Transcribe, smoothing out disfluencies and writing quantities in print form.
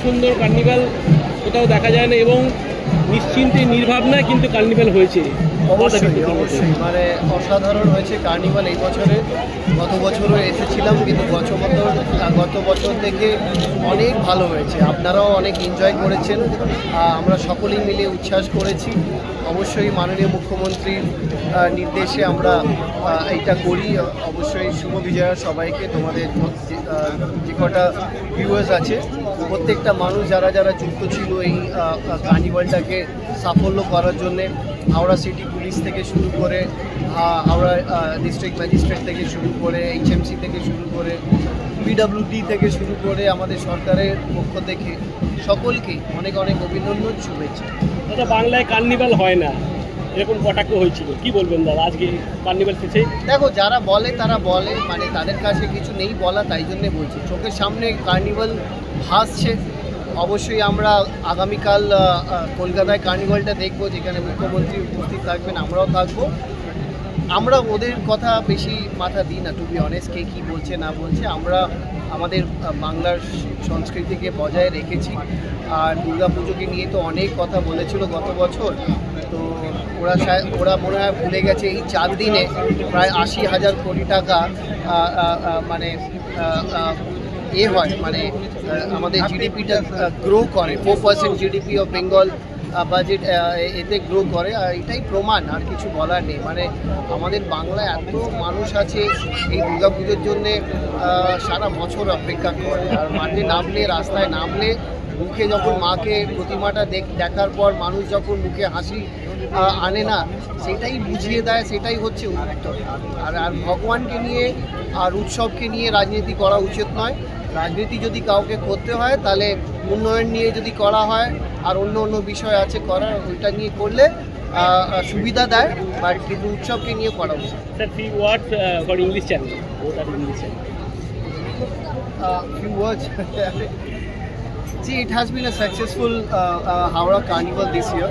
সুন্দর কার্নিভাল কোথাও দেখা যায় না এবং নিশ্চিন্তে নির্ভাবনায় কিন্তু কার্নিভাল হয়েছে। অবশ্যই মানে অসাধারণ হয়েছে কার্নিভাল এই বছরে। গত বছরও এসেছিলাম, কিন্তু গত বছর থেকে অনেক ভালো হয়েছে। আপনারাও অনেক এনজয় করেছেন, আমরা সকলেই মিলে উচ্ছ্বাস করেছি। অবশ্যই মাননীয় মুখ্যমন্ত্রীর নির্দেশে আমরা এইটা করি। অবশ্যই শুভ বিজয়া সবাইকে, তোমাদের যে কটা ভিউয়ার্স আছে প্রত্যেকটা মানুষ যারা যারা যুক্ত ছিল এই কার্নিভালটাকে সাফল্য করার জন্যে, হাওড়া সিটি পুলিশ থেকে শুরু করে, হাওড়া ডিস্ট্রিক্ট ম্যাজিস্ট্রেট থেকে শুরু করে, HMC থেকে শুরু করে, PWD থেকে শুরু করে, আমাদের সরকারের পক্ষ থেকে সকলকে অনেক অনেক অভিনন্দন, শুভেচ্ছা। দাদা, বাংলায় কার্নিভাল হয় না এরকম কটাক্ষ হয়েছিল, কি বলবেন দাদা আজকে কার্নিভাল শেষে? দেখো, যারা বলে তারা বলে, মানে তাদের কাছে কিছু নেই বলা, তাই জন্যে বলছি। চোখের সামনে কার্নিভাল হাসছে। অবশ্যই আমরা আগামীকাল কলকাতায় কার্নিভালটা দেখব, যেখানে মুখ্যমন্ত্রী উপস্থিত থাকবেন, আমরাও থাকবো। আমরা ওদের কথা বেশি মাথা দিই না, টু বি অনেস্ট। কে কী বলছে না বলছে, আমরা আমাদের বাংলার সংস্কৃতিকে বজায় রেখেছি। আর দুর্গাপুজোকে নিয়ে তো অনেক কথা বলেছিল গত বছর, তো ওরা মনে হয় ভুলে গেছে এই 4 দিনে প্রায় 80,000 কোটি টাকা মানে হয়, মানে আমাদের জিডিপিটা গ্রো করে। 4% জিডিপি অফ বেঙ্গল বাজেট এতে গ্রো করে। আর এটাই প্রমাণ, আর কিছু বলার নেই। মানে আমাদের বাংলায় এত মানুষ আছে এই দুর্গাপুজোর জন্যে সারা বছর অপেক্ষা করে। আর মাঠে নামলে, রাস্তায় নামলে, মুখে যখন মাকে প্রতিমাটা দেখার পর মানুষ যখন মুখে হাসি আনে না, সেটাই বুঝিয়ে দেয়, সেটাই হচ্ছে উত্তর। আর ভগবানকে নিয়ে আর উৎসবকে নিয়ে রাজনীতি করা উচিত নয়। রাজনীতি যদি কাউকে করতে হয় তাহলে উন্নয়ন নিয়ে যদি করা হয়, আর অন্য বিষয় আছে করার, ওইটা নিয়ে করলে সুবিধা দেয়, বাট কিন্তু উৎসবকে নিয়ে করা উচিত। few words for English channel. What are English channel? Few words. See, it has been a successful Howrah Carnival this year.